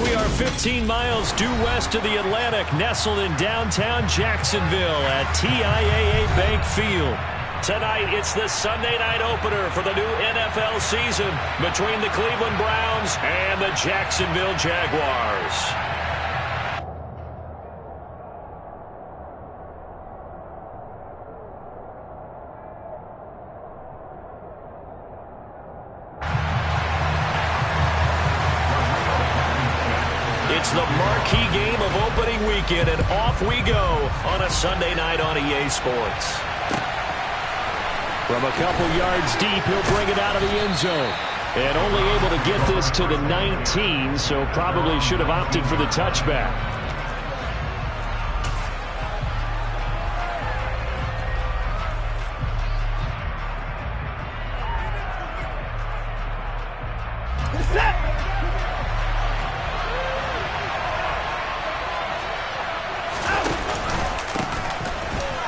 We are 15 miles due west of the Atlantic, nestled in downtown Jacksonville at TIAA Bank Field. Tonight, it's the Sunday night opener for the new NFL season between the Cleveland Browns and the Jacksonville Jaguars. It's the marquee game of opening weekend, and off we go on a Sunday night on EA Sports. From a couple yards deep, he'll bring it out of the end zone. And only able to get this to the 19, so probably should have opted for the touchback.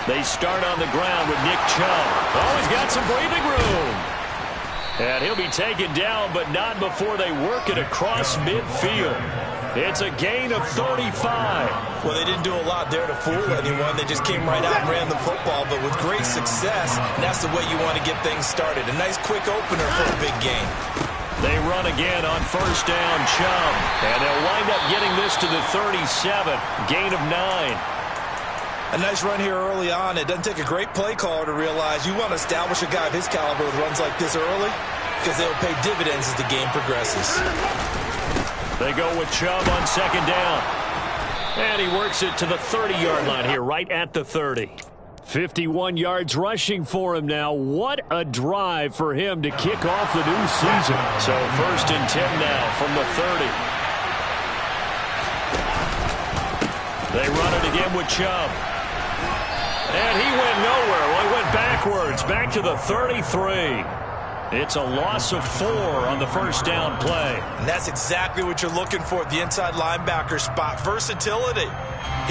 They start on the ground with Nick Chubb. Oh, he's got some breathing room. And he'll be taken down, but not before they work it across midfield. It's a gain of 35. Well, they didn't do a lot there to fool anyone. They just came right out and ran the football, but with great success, and that's the way you want to get things started. A nice quick opener for a big game. They run again on first down, Chubb. And they'll wind up getting this to the 37. Gain of 9. A nice run here early on. It doesn't take a great play caller to realize you want to establish a guy of his caliber with runs like this early because they'll pay dividends as the game progresses. They go with Chubb on second down. And he works it to the 30-yard line here, right at the 30. 51 yards rushing for him now. What a drive for him to kick off the new season. So first and 10 now from the 30. They run it again with Chubb. And he went nowhere. Well, he went backwards, back to the 33. It's a loss of 4 on the first down play. And that's exactly what you're looking for at the inside linebacker spot. Versatility.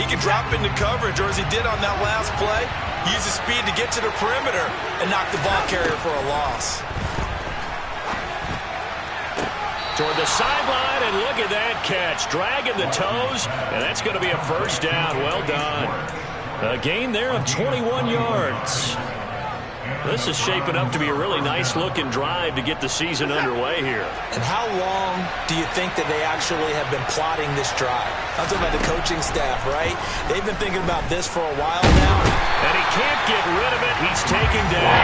He can drop into coverage, or as he did on that last play, use his speed to get to the perimeter and knock the ball carrier for a loss. Toward the sideline, and look at that catch. Dragging the toes, and that's going to be a first down. Well done. A gain there of 21 yards. This is shaping up to be a really nice-looking drive to get the season underway here. And how long do you think that they actually have been plotting this drive? I'm talking about the coaching staff, right? They've been thinking about this for a while now. And he can't get rid of it. He's taken down.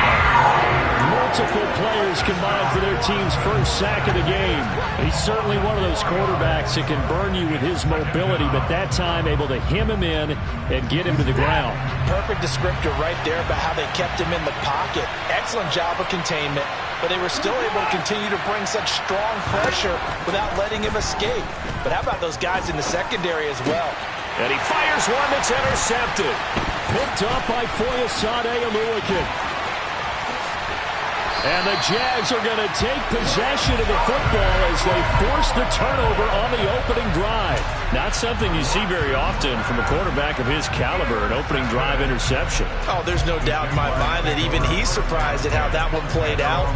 Multiple players combined for their team's first sack of the game. He's certainly one of those quarterbacks that can burn you with his mobility, but that time able to hem him in and get him to the ground. Perfect descriptor right there about how they kept him in the pocket. Excellent job of containment, but they were still able to continue to bring such strong pressure without letting him escape. But how about those guys in the secondary as well? And he fires one that's intercepted. Picked up by Foyesade Oluwakin. And the Jags are going to take possession of the football as they force the turnover on the opening drive. Not something you see very often from a quarterback of his caliber, an opening drive interception. Oh, there's no doubt in my mind that even he's surprised at how that one played out.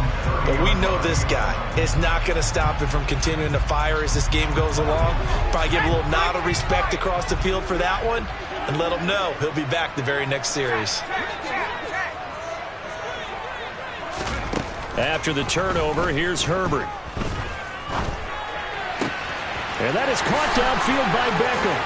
But we know this guy is not going to stop him from continuing to fire as this game goes along. Probably give a little nod of respect across the field for that one and let him know he'll be back the very next series. After the turnover, here's Herbert. And that is caught downfield by Beckham.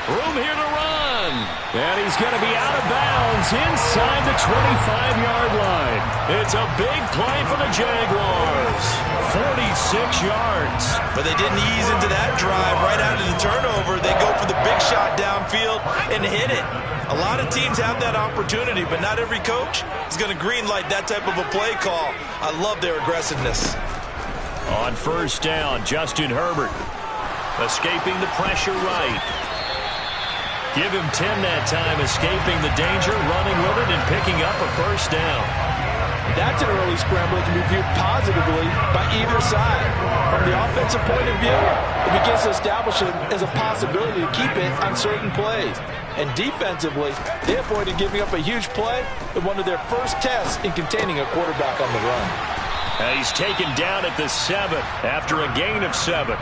Room here to run. And he's going to be out of bounds inside the 25-yard line. It's a big play for the Jaguars. 46 yards. But they didn't ease into that drive right after the turnover. They go for the big shot downfield and hit it. A lot of teams have that opportunity, but not every coach is going to greenlight that type of a play call. I love their aggressiveness. On first down, Justin Herbert escaping the pressure right. Give him 10 that time, escaping the danger, running with it, and picking up a first down. That's an early scramble that can be viewed positively by either side. From the offensive point of view, it begins to establish it as a possibility to keep it on certain plays. And defensively, they avoided giving up a huge play in one of their first tests in containing a quarterback on the run. And he's taken down at the 7 after a gain of 7.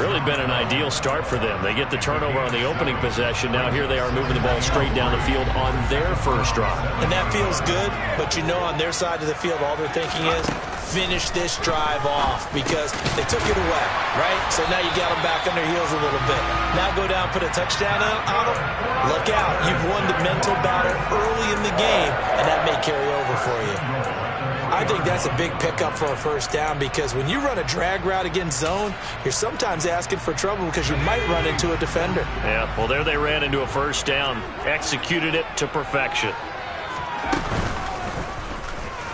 Really been an ideal start for them. They get the turnover on the opening possession. Now here they are moving the ball straight down the field on their first drive. And that feels good, but you know on their side of the field all they're thinking is finish this drive off because they took it away, right? So now you got them back on their heels a little bit. Now go down, put a touchdown on them. Look out. You've won the mental battle early in the game, and that may carry over for you. I think that's a big pickup for a first down because when you run a drag route against zone, you're sometimes asking for trouble because you might run into a defender. Yeah, well, there they ran into a first down, executed it to perfection.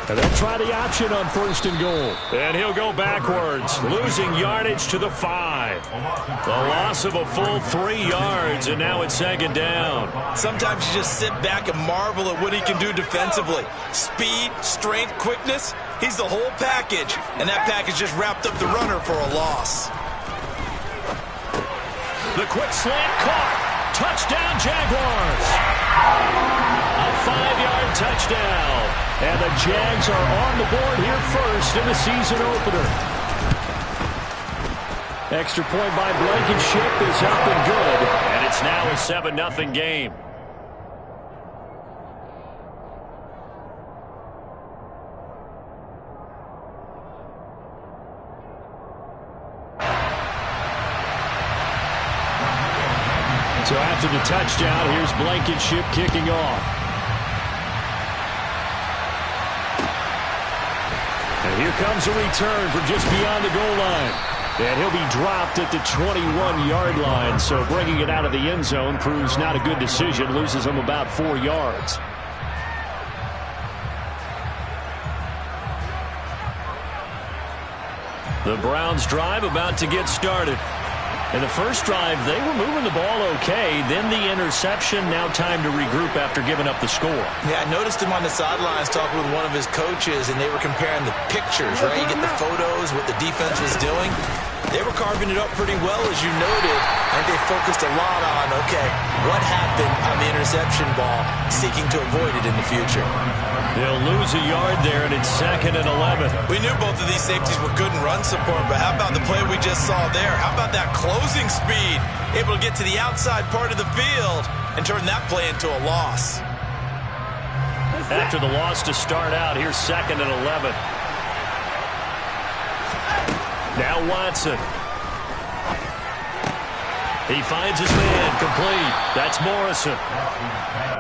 And they'll try the option on 1st and goal. And he'll go backwards, losing yardage to the 5. The loss of a full 3 yards, and now it's 2nd down. Sometimes you just sit back and marvel at what he can do defensively. Speed, strength, quickness, he's the whole package. And that package just wrapped up the runner for a loss. The quick slant caught. Touchdown, Jaguars. A 5-yard touchdown. And the Jags are on the board here first in the season opener. Extra point by Blankenship is up and good. And it's now a 7-0 game. So after the touchdown, here's Blankenship kicking off. And here comes a return from just beyond the goal line. And he'll be dropped at the 21-yard line. So bringing it out of the end zone proves not a good decision. Loses him about 4 yards. The Browns drive about to get started. In the first drive, they were moving the ball okay. Then the interception. Now time to regroup after giving up the score. Yeah, I noticed him on the sidelines talking with one of his coaches, and they were comparing the pictures, right? You get the photos, what the defense was doing. They were carving it up pretty well, as you noted, and they focused a lot on, okay, what happened on the interception ball, seeking to avoid it in the future. They'll lose a yard there, and it's 2nd and 11. We knew both of these safeties were good in run support, but how about the play we just saw there? How about that closing speed? Able to get to the outside part of the field and turn that play into a loss. After the loss to start out, here's 2nd and 11. Now Watson. He finds his man complete. That's Morrison.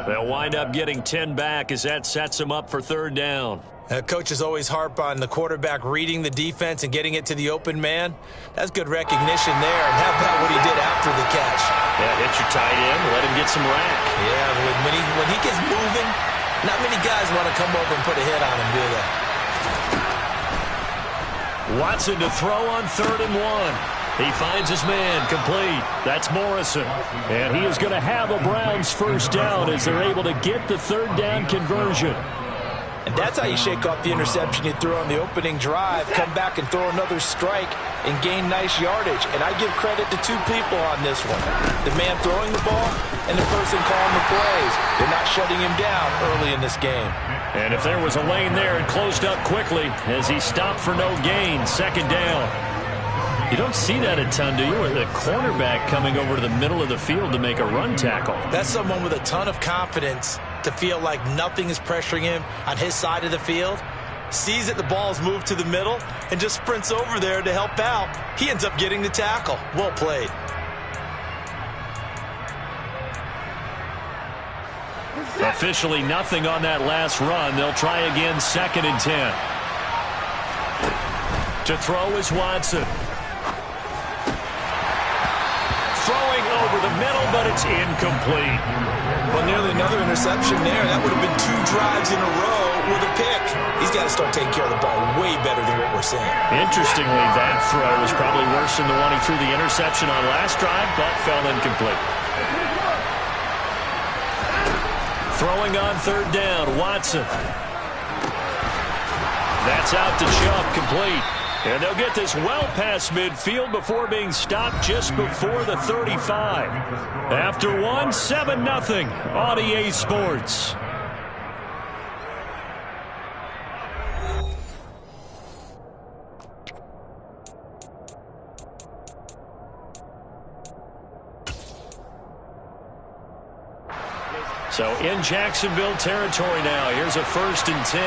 They'll wind up getting 10 back as that sets him up for 3rd down. Coaches always harp on the quarterback reading the defense and getting it to the open man. That's good recognition there. And how about what he did after the catch? Yeah, hit your tight end, let him get some rack. Yeah, when he gets moving, not many guys want to come over and put a hit on him, do they? Watson to throw on 3rd and 1. He finds his man complete. That's Morrison. And he is going to have a Browns first down as they're able to get the 3rd down conversion. And that's how you shake off the interception you threw on the opening drive, come back and throw another strike and gain nice yardage. And I give credit to 2 people on this one. The man throwing the ball and the person calling the plays. They're not shutting him down early in this game. And if there was a lane there, it closed up quickly as he stopped for no gain. 2nd down. You don't see that a ton, do you? With a cornerback coming over to the middle of the field to make a run tackle. That's someone with a ton of confidence to feel like nothing is pressuring him on his side of the field. Sees that the ball's moved to the middle and just sprints over there to help out. He ends up getting the tackle. Well played. Officially nothing on that last run. They'll try again, 2nd and 10. To throw is Watson. Throwing over the middle, but it's incomplete. Well, nearly another interception there. That would have been 2 drives in a row with a pick. He's got to start taking care of the ball way better than what we're seeing. Interestingly, that throw was probably worse than the one he threw the interception on last drive, but fell incomplete. Throwing on 3rd down, Watson. That's out to Chubb, complete. And they'll get this well past midfield before being stopped just before the 35. After 1, 7-0 on EA Sports. So in Jacksonville territory now. Here's a 1st and 10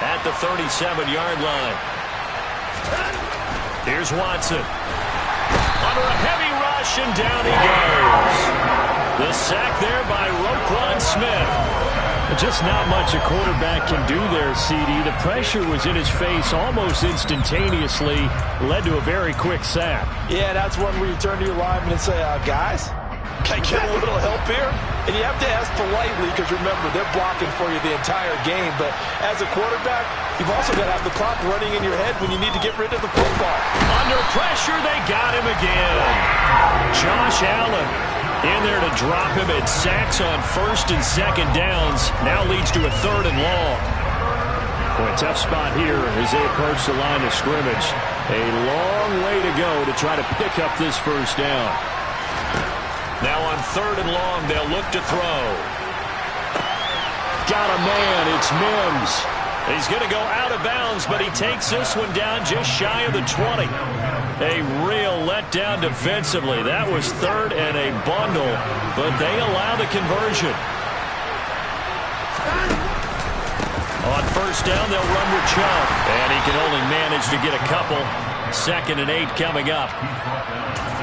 at the 37-yard line. Here's Watson. Under a heavy rush, and down he goes. The sack there by Roquan Smith. Just not much a quarterback can do there, CD. The pressure was in his face almost instantaneously. Led to a very quick sack. Yeah, that's one where you turn to your lineman and say, guys, can I get a little help here? And you have to ask politely because, remember, they're blocking for you the entire game. But as a quarterback, you've also got to have the clock running in your head when you need to get rid of the football. Under pressure, they got him again. Josh Allen in there to drop him. It sacks on 1st and 2nd downs. Now leads to a 3rd and long. Boy, tough spot here as they approach the line of scrimmage. A long way to go to try to pick up this 1st down. Now on 3rd and long, they'll look to throw. Got a man. It's Mims. He's going to go out of bounds, but he takes this one down just shy of the 20. A real letdown defensively. That was 3rd and a bundle, but they allow the conversion. On 1st down, they'll run with Chubb, and he can only manage to get a couple. 2nd and 8 coming up.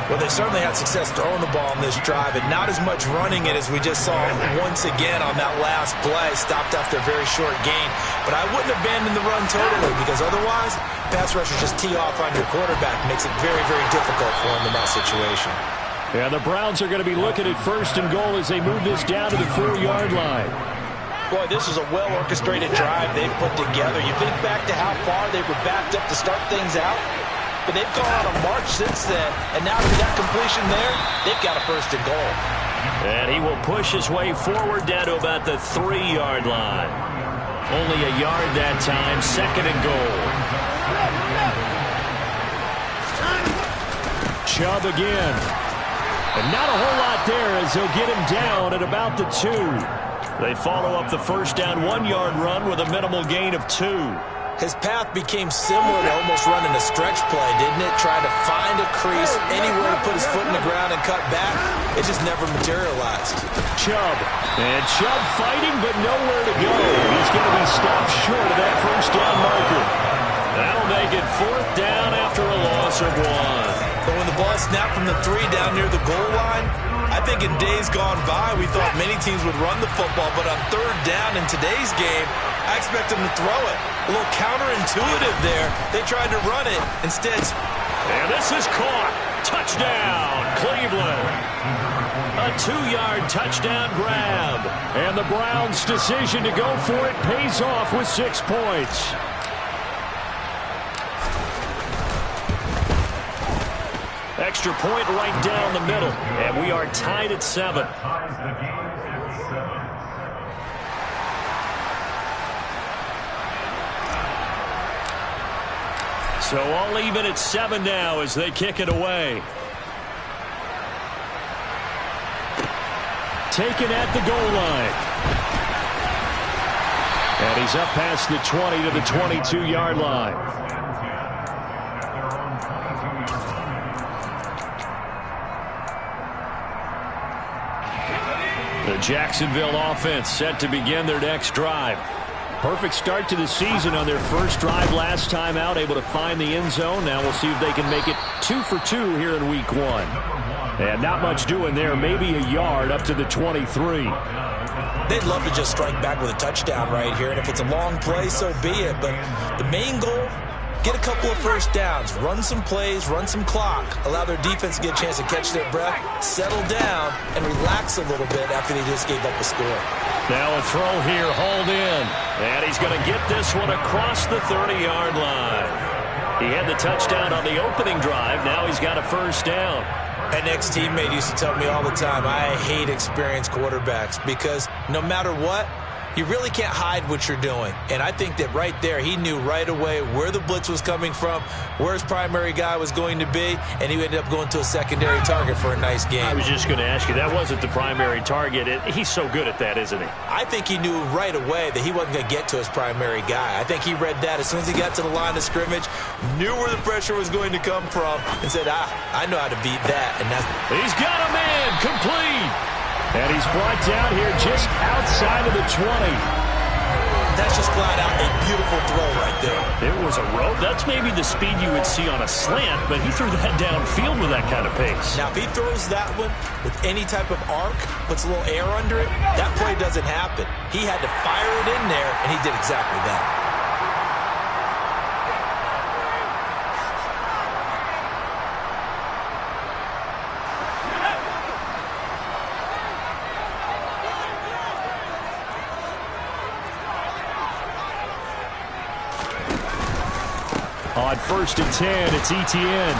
Well, they certainly had success throwing the ball on this drive, and not as much running it as we just saw once again on that last play. Stopped after a very short gain. But I wouldn't abandon the run totally, because otherwise, pass rushers just tee off on your quarterback. Makes it very, very difficult for him in that situation. Yeah, the Browns are going to be looking at 1st and goal as they move this down to the 4-yard line. Boy, this is a well-orchestrated drive they've put together. You think back to how far they were backed up to start things out. But they've gone on a march since then, and now with that completion there, they've got a 1st and goal. And he will push his way forward down to about the 3-yard line. Only a yard that time, 2nd and goal. Chubb again. And not a whole lot there as they'll get him down at about the 2. They follow up the 1st down 1-yard run with a minimal gain of 2. His path became similar to almost running a stretch play, didn't it? Trying to find a crease, anywhere to put his foot in the ground and cut back. It just never materialized. Chubb. And Chubb fighting, but nowhere to go. He's going to be stopped short of that 1st down marker. That'll make it 4th down after a loss of 1. But when the ball is snapped from the 3 down near the goal line, I think in days gone by, we thought many teams would run the football, but on 3rd down in today's game, I expect them to throw it. A little counterintuitive there. They tried to run it. Instead. And this is caught. Touchdown, Cleveland. A 2-yard touchdown grab. And the Browns' decision to go for it pays off with 6 points. Extra point right down the middle. And we are tied at 7. So all even at 7 now as they kick it away. Taken at the goal line. And he's up past the 20 to the 22-yard line. The Jacksonville offense set to begin their next drive. Perfect start to the season on their first drive last time out, able to find the end zone. Now we'll see if they can make it 2 for 2 here in week 1. And not much doing there, maybe a yard up to the 23. They'd love to just strike back with a touchdown right here, and if it's a long play, so be it. But the main goal, get a couple of 1st downs, run some plays, run some clock, allow their defense to get a chance to catch their breath, settle down, and relax a little bit after they just gave up a score. Now a throw here, hauled in. And he's going to get this one across the 30-yard line. He had the touchdown on the opening drive. Now he's got a 1st down. An ex-teammate used to tell me all the time, I hate experienced quarterbacks because no matter what, you really can't hide what you're doing. And I think that right there, he knew right away where the blitz was coming from, where his primary guy was going to be, and he ended up going to a secondary target for a nice game. I was just going to ask you, that wasn't the primary target. He's so good at that, isn't he? I think he knew right away that he wasn't going to get to his primary guy. I think he read that as soon as he got to the line of scrimmage, knew where the pressure was going to come from, and said, I know how to beat that. And that's. He's got a man, complete. And he's brought down here just outside of the 20. That's just flat out a beautiful throw right there. It was a rope. That's maybe the speed you would see on a slant, but he threw that downfield with that kind of pace. Now, if he throws that one with any type of arc, puts a little air under it, that play doesn't happen. He had to fire it in there, and he did exactly that. On 1st and 10, it's Etienne.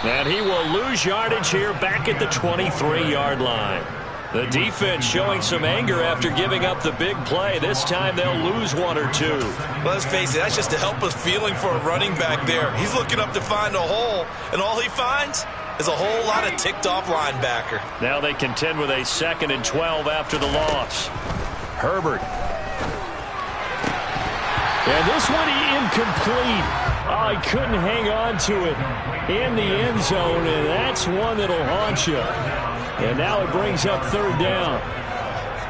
And he will lose yardage here back at the 23-yard line. The defense showing some anger after giving up the big play. This time they'll lose one or two. Well, let's face it, that's just a helpless feeling for a running back there. He's looking up to find a hole, and all he finds is a whole lot of ticked-off linebacker. Now they contend with a 2nd and 12 after the loss. Herbert. And this one incomplete. Oh, he couldn't hang on to it in the end zone, and that's one that'll haunt you. And now it brings up 3rd down.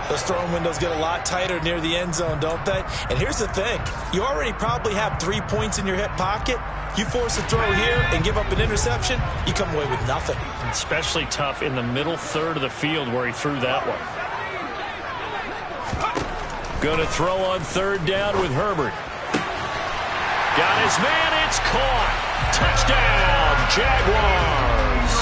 Those throwing windows get a lot tighter near the end zone, don't they? And here's the thing. You already probably have 3 points in your hip pocket. You force a throw here and give up an interception, you come away with nothing. Especially tough in the middle third of the field where he threw that one. Going to throw on 3rd down with Herbert. Got his man, it's caught. Touchdown, Jaguars.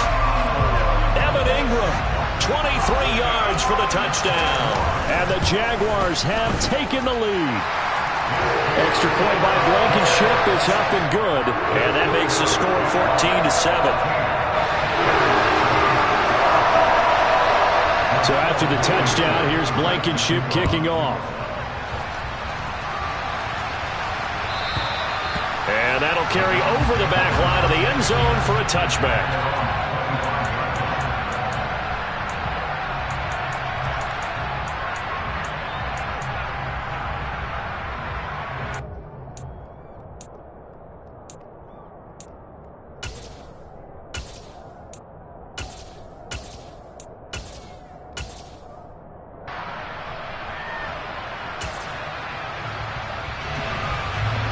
Evan Ingram, 23 yards for the touchdown. And the Jaguars have taken the lead. Extra point by Blankenship is up and good. And that makes the score 14-7. So after the touchdown, here's Blankenship kicking off. And that'll carry over the back line of the end zone for a touchback.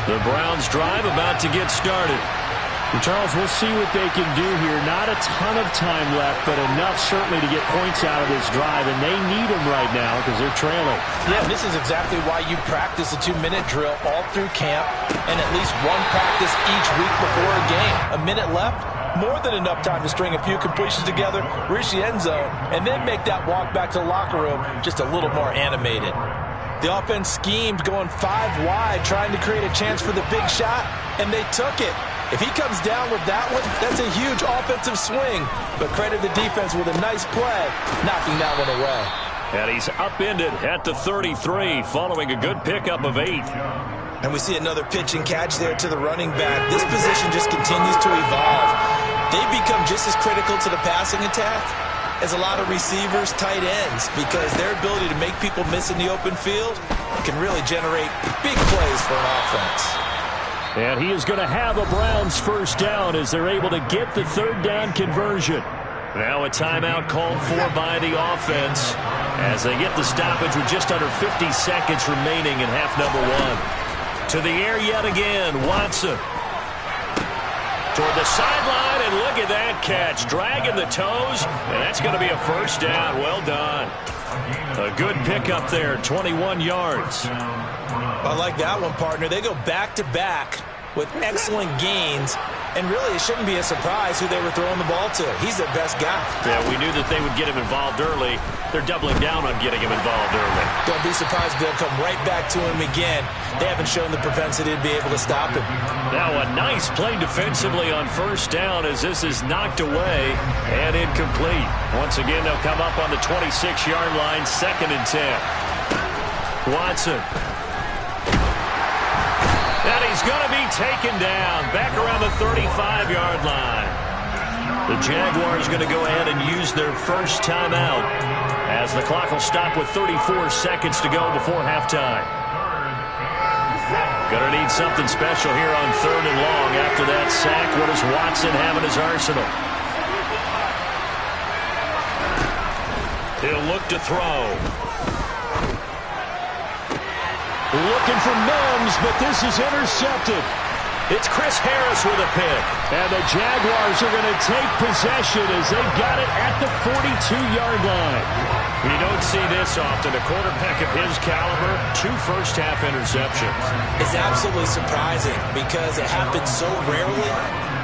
The Browns drive about to get started. And Charles, we'll see what they can do here. Not a ton of time left, but enough certainly to get points out of this drive, and they need them right now because they're trailing. Yeah, this is exactly why you practice a 2-minute drill all through camp and at least one practice each week before a game. A minute left, more than enough time to string a few completions together, reach the end zone, and then make that walk back to the locker room just a little more animated. The offense schemed going 5 wide, trying to create a chance for the big shot, and they took it. If he comes down with that one, that's a huge offensive swing. But credit the defense with a nice play, knocking that one away. And he's upended at the 33 following a good pickup of 8. And we see another pitch and catch there to the running back. This position just continues to evolve. They've become just as critical to the passing attack as a lot of receivers, tight ends, because their ability to make people miss in the open field can really generate big plays for an offense. And he is going to have a Browns first down as they're able to get the 3rd down conversion. Now a timeout called for by the offense as they get the stoppage with just under 50 seconds remaining in half number 1. To the air yet again, Watson. Toward the sideline, and look at that catch. Dragging the toes, and that's going to be a first down. Well done. A good pickup there, 21 yards. I like that one, partner. They go back-to-back with excellent gains, and really it shouldn't be a surprise who they were throwing the ball to. He's their best guy. Yeah, we knew that they would get him involved early. They're doubling down on getting him involved early. Don't be surprised if they'll come right back to him again. They haven't shown the propensity to be able to stop him. Now a nice play defensively on first down as this is knocked away and incomplete. Once again, they'll come up on the 26-yard line, 2nd and 10. Watson. And he's going to be taken down back around the 35-yard line. The Jaguars going to go ahead and use their first timeout as the clock will stop with 34 seconds to go before halftime. Going to need something special here on 3rd and long after that sack. What does Watson have in his arsenal? He'll look to throw. Looking for Mims, but this is intercepted. It's Chris Harris with a pick. And the Jaguars are going to take possession as they've got it at the 42-yard line. You don't see this often. A quarterback of his caliber, 2 first-half interceptions. It's absolutely surprising because it happens so rarely.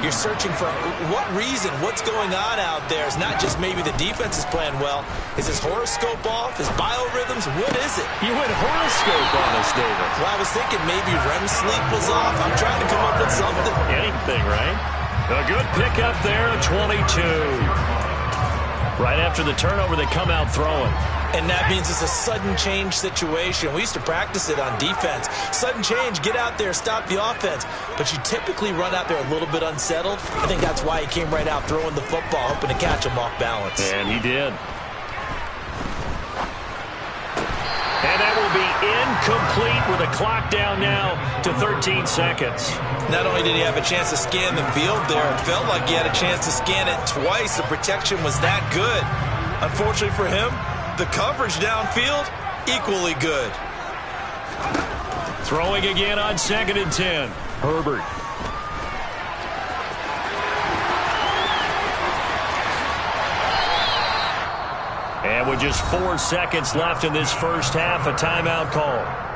You're searching for what reason, what's going on out there. It's not just maybe the defense is playing well. Is his horoscope off? His biorhythms? What is it? You went horoscope on us, David. Well, I was thinking maybe REM sleep was off. I'm trying to come up with something. Anything, right? A good pickup there at 22. Right after the turnover, they come out throwing. And that means it's a sudden change situation. We used to practice it on defense. Sudden change, get out there, stop the offense. But you typically run out there a little bit unsettled. I think that's why he came right out throwing the football, hoping to catch him off balance. And he did. And that will be incomplete with a clock down now to 13 seconds. Not only did he have a chance to scan the field there, it felt like he had a chance to scan it twice. The protection was that good. Unfortunately for him, the coverage downfield, equally good. Throwing again on 2nd and 10. Herbert. And with just 4 seconds left in this first half, a timeout call.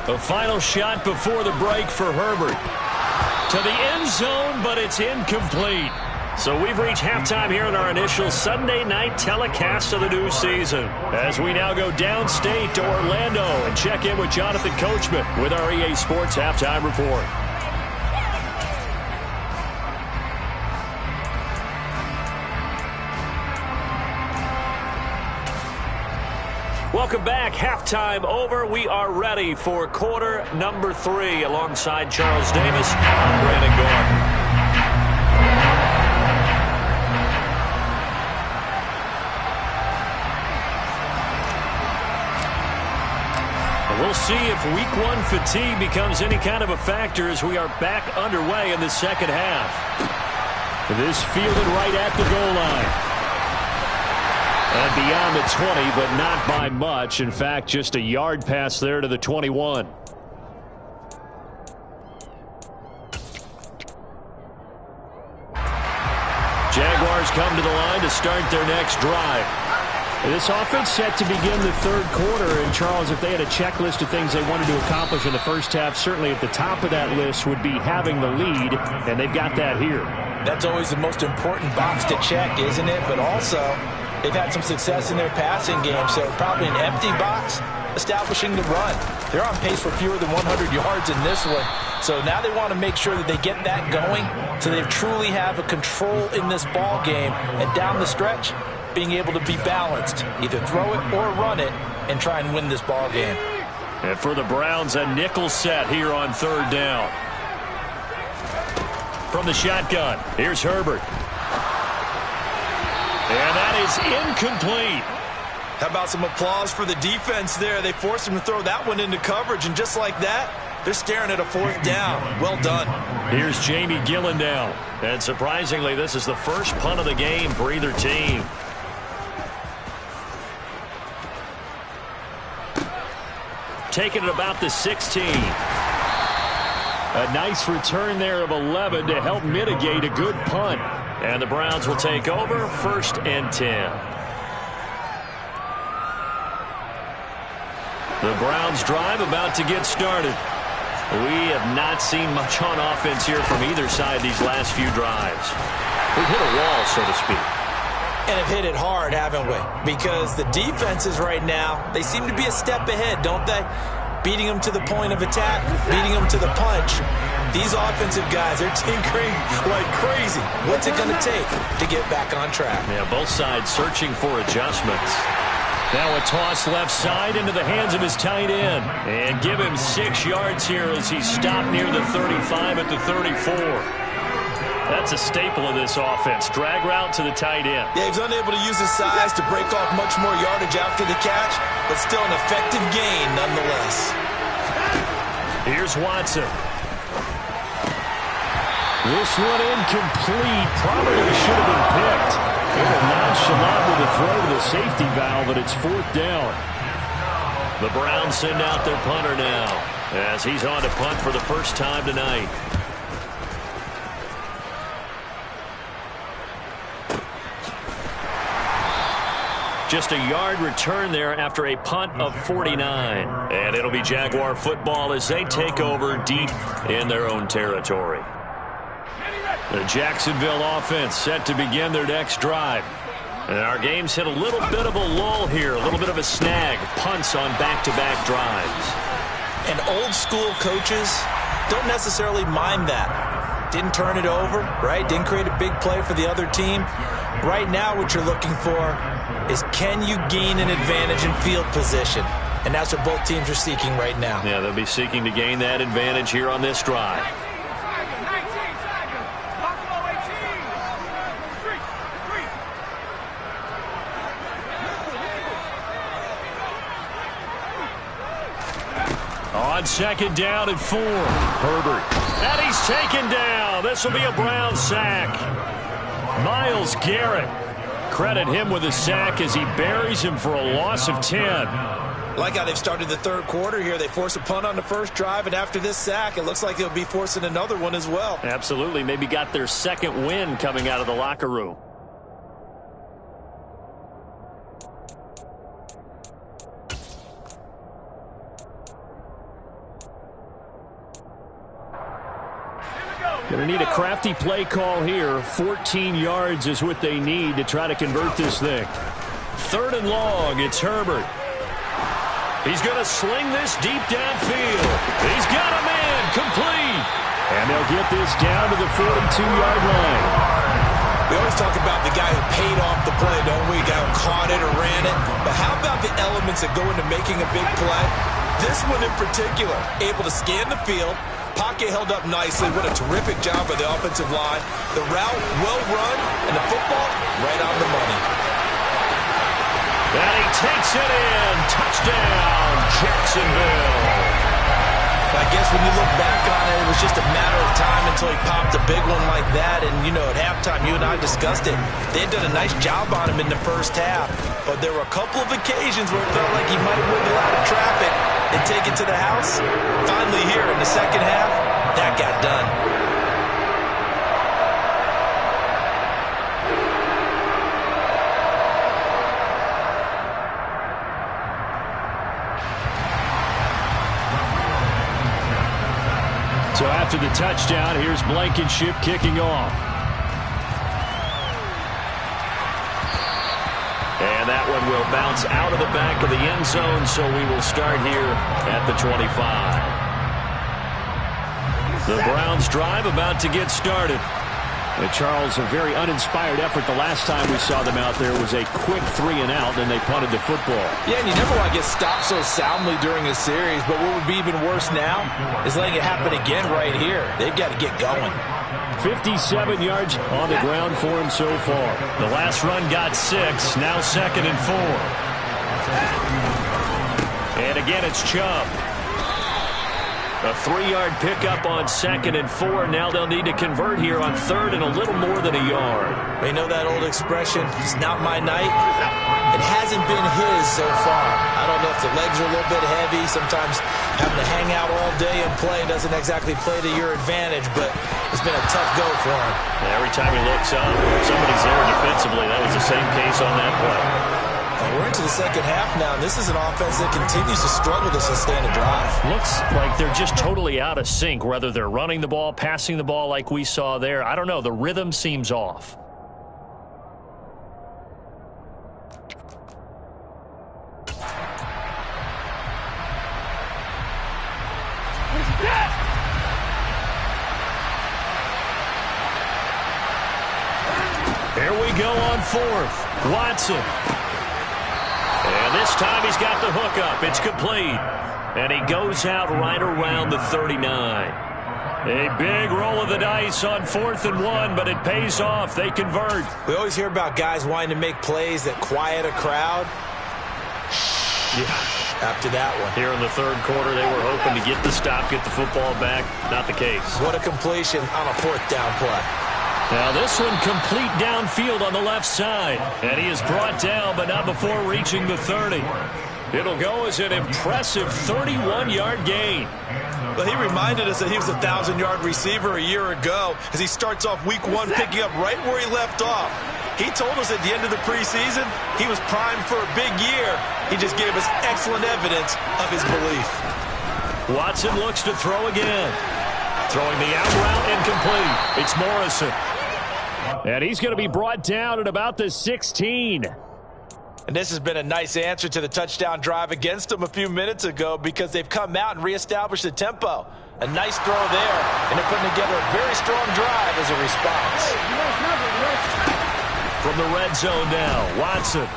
The final shot before the break for Herbert. To the end zone, but it's incomplete. So we've reached halftime here in our initial Sunday night telecast of the new season. As we now go downstate to Orlando and check in with Jonathan Coachman with our EA Sports Halftime Report. Welcome back. Halftime over. We are ready for quarter number 3. Alongside Charles Davis, I'm Brandon Gordon. We'll see if week 1 fatigue becomes any kind of a factor as we are back underway in the second half. This fielded right at the goal line. And beyond the 20, but not by much. In fact, just a yard pass there to the 21. Jaguars come to the line to start their next drive. This offense set to begin the third quarter. And, Charles, if they had a checklist of things they wanted to accomplish in the first half, certainly at the top of that list would be having the lead, and they've got that here. That's always the most important box to check, isn't it? But also, they've had some success in their passing game, so probably an empty box establishing the run. They're on pace for fewer than 100 yards in this one. So now they want to make sure that they get that going so they truly have a control in this ball game. And down the stretch, being able to be balanced, either throw it or run it, and try and win this ball game. And for the Browns, a nickel set here on 3rd down. From the shotgun, here's Herbert. And that is incomplete. How about some applause for the defense there? They forced him to throw that one into coverage, and just like that, they're staring at a 4th down. Well done. Here's Jamie Gillen now. And surprisingly, this is the first punt of the game for either team. Taking it about the 16. A nice return there of 11 to help mitigate a good punt. And the Browns will take over 1st and 10. The Browns drive about to get started. We have not seen much on offense here from either side these last few drives. We've hit a wall, so to speak. And have hit it hard, haven't we? Because the defenses right now, they seem to be a step ahead, don't they? Beating them to the point of attack, beating them to the punch. These offensive guys are tinkering like crazy. What's it going to take to get back on track? Yeah, both sides searching for adjustments. Now a toss left side into the hands of his tight end. And give him 6 yards here as he stopped near the 35 at the 34. That's a staple of this offense. Drag route to the tight end. Yeah, he's unable to use his size to break off much more yardage after the catch, but still an effective gain nonetheless. Here's Watson. This one incomplete. Probably should have been picked. A little nonchalant with a throw to the safety valve, and it's 4th down. The Browns send out their punter now as he's on to punt for the first time tonight. Just a yard return there after a punt of 49. And it'll be Jaguar football as they take over deep in their own territory. The Jacksonville offense set to begin their next drive. And our game's hit a little bit of a lull here, a little bit of a snag. Punts on back-to-back drives. And old school coaches don't necessarily mind that. Didn't turn it over, right? Didn't create a big play for the other team. Right now what you're looking for is can you gain an advantage in field position? And that's what both teams are seeking right now. Yeah, they'll be seeking to gain that advantage here on this drive. On 2nd down and 4. Herbert. And he's taken down. This will be a Brown sack. Myles Garrett. Credit him with a sack as he buries him for a loss of 10. Like how they've started the third quarter here. They force a punt on the first drive, and after this sack, it looks like they'll be forcing another one as well. Absolutely. Maybe got their second win coming out of the locker room. Going to need a crafty play call here. 14 yards is what they need to try to convert this thing. 3rd and long. It's Herbert. He's going to sling this deep downfield. He's got a man complete. And they'll get this down to the 42-yard line. We always talk about the guy who paid off the play, don't we? The guy who caught it or ran it. But how about the elements that go into making a big play? This one in particular, able to scan the field. Pocket held up nicely. What a terrific job by the offensive line. The route well run, and the football right on the money. And he takes it in. Touchdown, Jacksonville. I guess when you look back on it, it was just a matter of time until he popped a big one like that. And, you know, at halftime, you and I discussed it. They had done a nice job on him in the first half. But there were a couple of occasions where it felt like he might wiggle out of traffic and take it to the house. Finally here in the second half, that got done. So after the touchdown, here's Blankenship kicking off. And that one will bounce out of the back of the end zone, so we will start here at the 25. The Browns drive about to get started. Charles, a very uninspired effort. The last time we saw them out there was a quick 3 and out, and they punted the football. Yeah, and you never want to get stopped so soundly during a series, but what would be even worse now is letting it happen again right here. They've got to get going. 57 yards on the ground for him so far. The last run got 6, now 2nd and 4. And again, it's Chubb. A 3-yard pickup on 2nd and 4. Now they'll need to convert here on 3rd and a little more than a yard. They know that old expression, it's not my night. It hasn't been his so far. I don't know if the legs are a little bit heavy. Sometimes having to hang out all day and play doesn't exactly play to your advantage, but it's been a tough go for him. Every time he looks up, somebody's there defensively. That was the same case on that play. We're into the second half now, and this is an offense that continues to struggle to sustain a drive. Looks like they're just totally out of sync, whether they're running the ball, passing the ball like we saw there. I don't know. The rhythm seems off. Here we go on 4th. Watson. And And this time he's got the hookup. It's complete. And he goes out right around the 39. A big roll of the dice on 4th and 1, but it pays off. They convert. We always hear about guys wanting to make plays that quiet a crowd. Yeah, after that one. Here in the third quarter, they were hoping to get the stop, get the football back. Not the case. What a completion on a 4th down play. Now this one complete downfield on the left side. And he is brought down, but not before reaching the 30. It'll go as an impressive 31-yard gain. Well, he reminded us that he was a 1,000-yard receiver a year ago as he starts off week 1 picking up right where he left off. He told us at the end of the preseason he was primed for a big year. He just gave us excellent evidence of his belief. Watson looks to throw again. Throwing the out route incomplete. It's Morrison. And he's going to be brought down at about the 16. And this has been a nice answer to the touchdown drive against them a few minutes ago because they've come out and reestablished the tempo. A nice throw there, and they're putting together a very strong drive as a response. From the red zone now, Watson.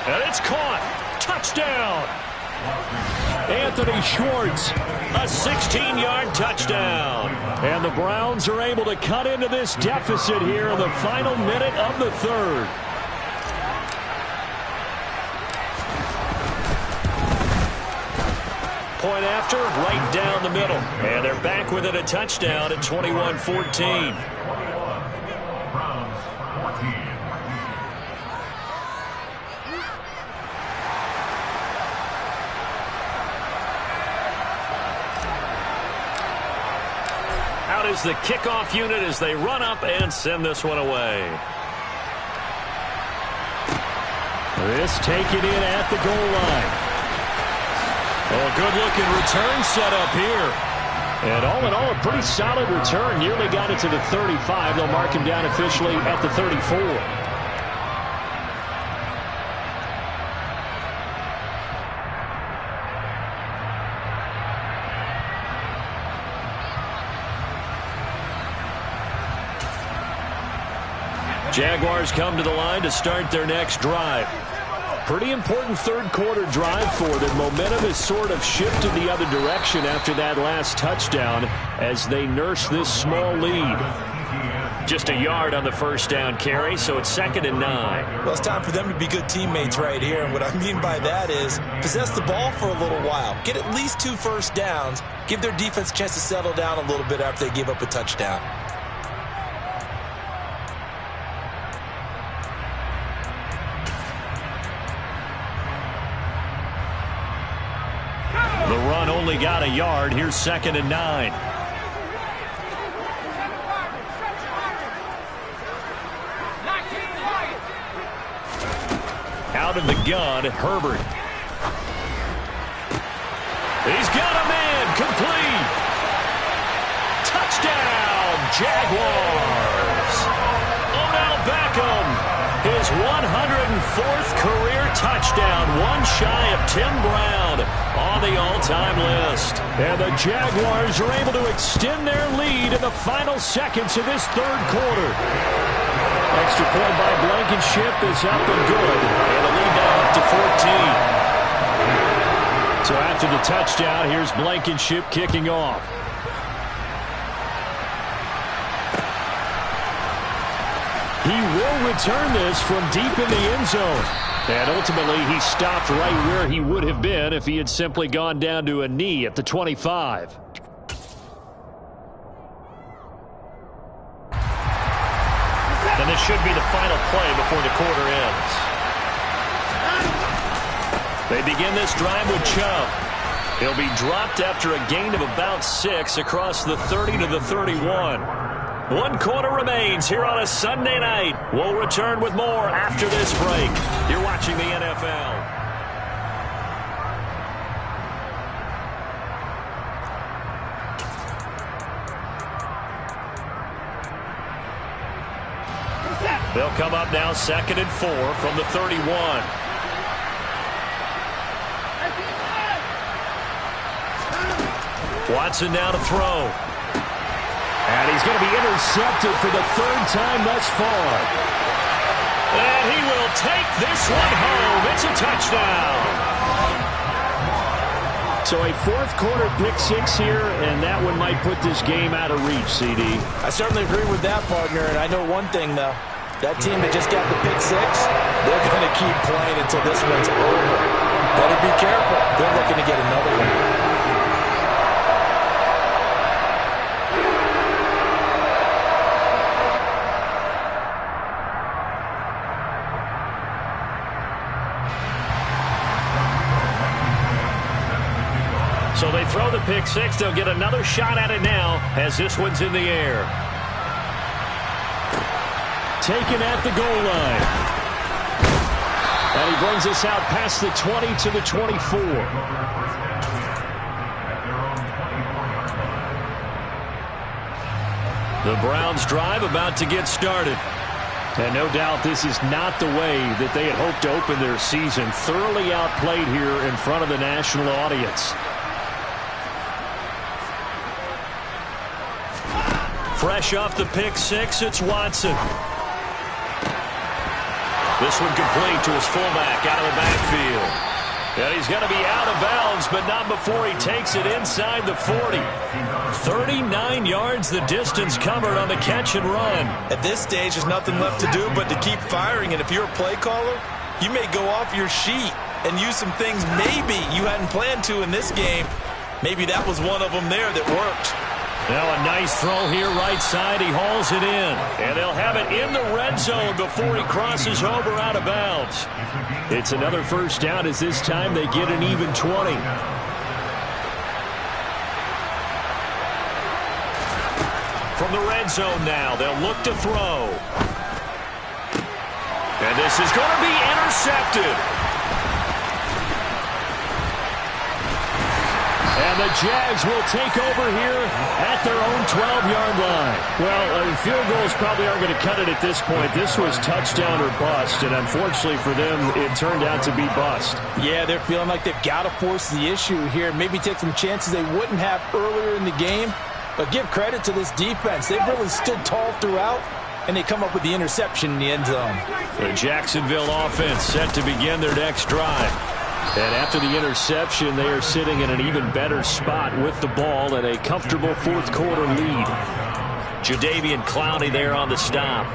And it's caught. Touchdown. Anthony Schwartz. A 16-yard touchdown. And the Browns are able to cut into this deficit here in the final minute of the third. Point after, right down the middle. And they're back within a touchdown at 21-14. Out is the kickoff unit as they run up and send this one away. This taken in at the goal line. Oh, good-looking return set up here. And all in all, a pretty solid return. Nearly got it to the 35. They'll mark him down officially at the 34. Jaguars come to the line to start their next drive. Pretty important third quarter drive for them. Momentum has sort of shifted the other direction after that last touchdown as they nurse this small lead. Just a yard on the first down carry, so it's 2nd and 9. Well, it's time for them to be good teammates right here, and what I mean by that is possess the ball for a little while. Get at least 2 first downs. Give their defense a chance to settle down a little bit after they give up a touchdown. The run only got a yard. Here's 2nd and 9. Out of the gun, Herbert. He's got a man. Complete. Touchdown, Jaguars. Odell Beckham. His 104th career touchdown. One shy of Tim Brown on the all-time list. And the Jaguars are able to extend their lead in the final seconds of this third quarter. Extra point by Blankenship is up and good. And the lead now up to 14. So after the touchdown, here's Blankenship kicking off. He will return this from deep in the end zone. And ultimately, he stopped right where he would have been if he had simply gone down to a knee at the 25. And this should be the final play before the quarter ends. They begin this drive with Chubb. He'll be dropped after a gain of about 6 across the 30 to the 31. 1 quarter remains here on a Sunday night. We'll return with more after this break. You're watching the NFL. They'll come up now 2nd and 4 from the 31. Watson now to throw. And he's going to be intercepted for the 3rd time thus far. And he will will take this one home. It's a touchdown. So a fourth quarter pick six here, and that one might put this game out of reach, CD. I certainly agree with that, partner, and I know one thing, though. That team that just got the pick six, they're going to keep playing until this one's over. Better be careful. They're looking to get another one. So they throw the pick six. They'll get another shot at it now as this one's in the air. Taken at the goal line. And he brings us out past the 20 to the 24. The Browns drive about to get started. And no doubt this is not the way that they had hoped to open their season. Thoroughly outplayed here in front of the national audience. Fresh off the pick six, it's Watson. This one complete to his fullback out of the backfield. And he's going to be out of bounds, but not before he takes it inside the 40. 39 yards the distance covered on the catch and run. At this stage, there's nothing left to do but to keep firing. And if you're a play caller, you may go off your sheet and use some things maybe you hadn't planned to in this game. Maybe that was one of them there that worked. Now a nice throw here right side. He hauls it in. And they'll have it in the red zone before he crosses over out of bounds. It's another first down as this time they get an even 20. From the red zone now, they'll look to throw. And this is going to be intercepted. And the Jags will take over here at their own 12-yard line. Well, field goals probably aren't going to cut it at this point. This was touchdown or bust, and unfortunately for them, it turned out to be bust. Yeah, they're feeling like they've got to force the issue here. Maybe take some chances they wouldn't have earlier in the game. But give credit to this defense. They've really stood tall throughout, and they come up with the interception in the end zone. The Jacksonville offense set to begin their next drive. And after the interception, they are sitting in an even better spot with the ball and a comfortable fourth quarter lead. Jadeveon Clowney there on the stop.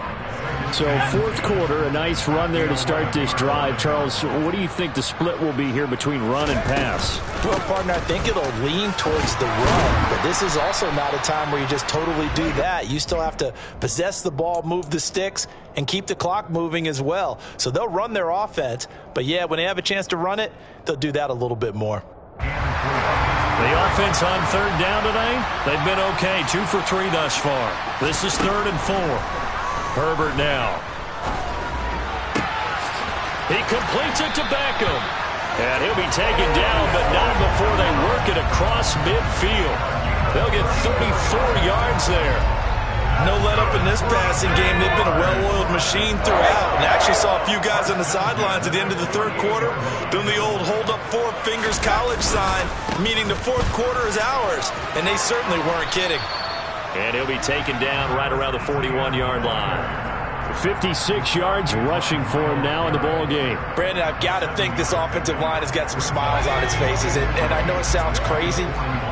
So fourth quarter, a nice run there to start this drive. Charles, what do you think the split will be here between run and pass? Well, partner, I think it'll lean towards the run. But this is also not a time where you just totally do that. You still have to possess the ball, move the sticks, and keep the clock moving as well. So they'll run their offense. But, yeah, when they have a chance to run it, they'll do that a little bit more. The offense on third down today, they've been okay. 2 for 3 thus far. This is 3rd and 4. Herbert now. He completes it to Beckham. And he'll be taken down, but not before they work it across midfield. They'll get 34 yards there. No let up in this passing game. They've been a well-oiled machine throughout. And I actually saw a few guys on the sidelines at the end of the third quarter doing the old hold up 4 fingers college sign, meaning the fourth quarter is ours. And they certainly weren't kidding. And he'll be taken down right around the 41-yard line. 56 yards rushing for him now in the ball game. Brandon, I've got to think this offensive line has got some smiles on its faces. And I know it sounds crazy,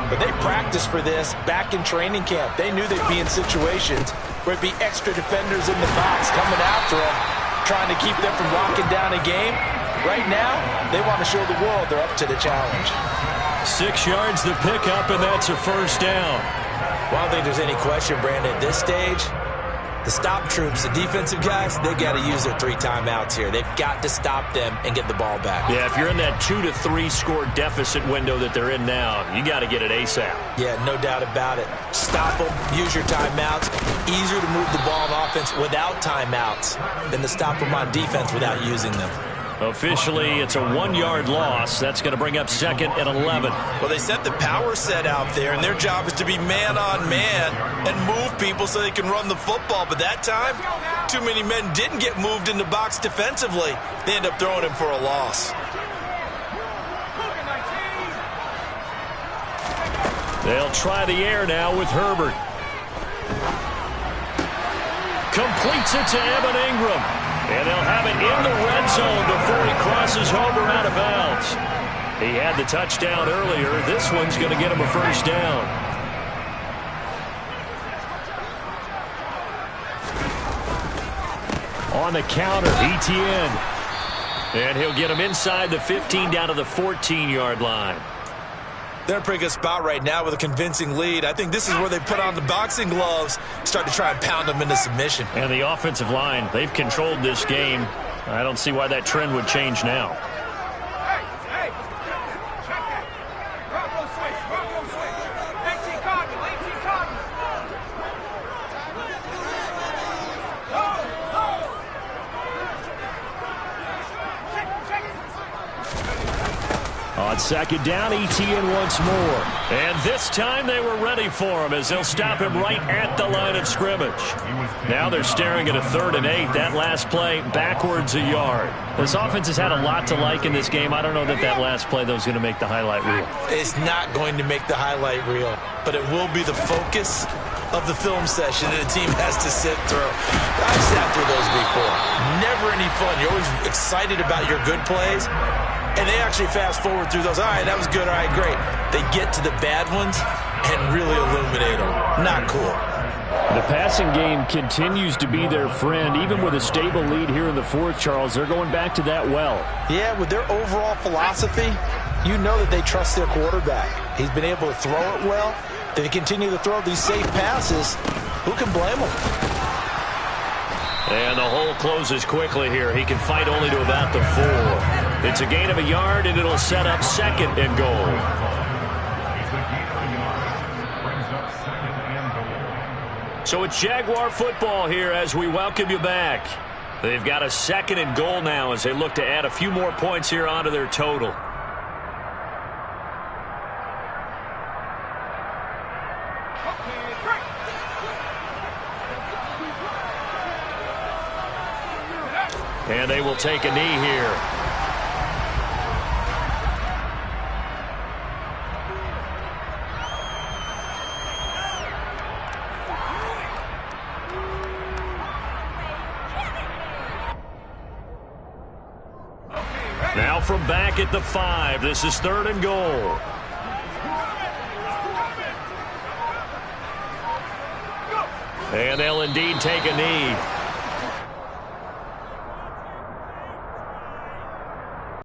but they practiced for this back in training camp. They knew they'd be in situations where it'd be extra defenders in the box coming after them, trying to keep them from locking down a game. Right now, they want to show the world they're up to the challenge. 6 yards the pickup, and that's a first down. Well, I don't think there's any question, Brandon, at this stage, the stop troops, the defensive guys, they got to use their 3 timeouts here. They've got to stop them and get the ball back. Yeah, if you're in that 2 to 3 score deficit window that they're in now, you got to get it ASAP. Yeah, no doubt about it. Stop them, use your timeouts. Easier to move the ball on offense without timeouts than to stop them on defense without using them. Officially, it's a 1-yard loss. That's going to bring up 2nd and 11. Well, they sent the power set out there, and their job is to be man-on-man and move people so they can run the football. But that time, too many men didn't get moved in the box defensively. They end up throwing him for a loss. They'll try the air now with Herbert. Completes it to Evan Ingram. And they'll have it in the red zone before he crosses over out of bounds. He had the touchdown earlier. This one's going to get him a first down. On the counter, Etienne. And he'll get him inside the 15 down to the 14-yard line. They're in a pretty good spot right now with a convincing lead. I think this is where they put on the boxing gloves, start to try and pound them into submission. And the offensive line, they've controlled this game. I don't see why that trend would change now. On second down, Etienne once more. And this time they were ready for him as they'll stop him right at the line of scrimmage. Now they're staring at a 3rd and 8. That last play backwards a yard. This offense has had a lot to like in this game. I don't know that last play, though, is going to make the highlight reel. It's not going to make the highlight reel, but it will be the focus of the film session that the team has to sit through. I've sat through those before. Never any fun. You're always excited about your good plays. And they actually fast forward through those. All right, that was good. All right, great. They get to the bad ones and really illuminate them. Not cool. The passing game continues to be their friend. Even with a stable lead here in the 4th, Charles, they're going back to that well. Yeah, with their overall philosophy, you know that they trust their quarterback. He's been able to throw it well. They continue to throw these safe passes. Who can blame them? And the hole closes quickly here. He can fight only to about the 4. It's a gain of a yard, and it'll set up 2nd and goal. So it's Jaguar football here as we welcome you back. They've got a 2nd and goal now as they look to add a few more points here onto their total. And they will take a knee here. Now from back at the 5, this is 3rd and goal. And they'll indeed take a knee.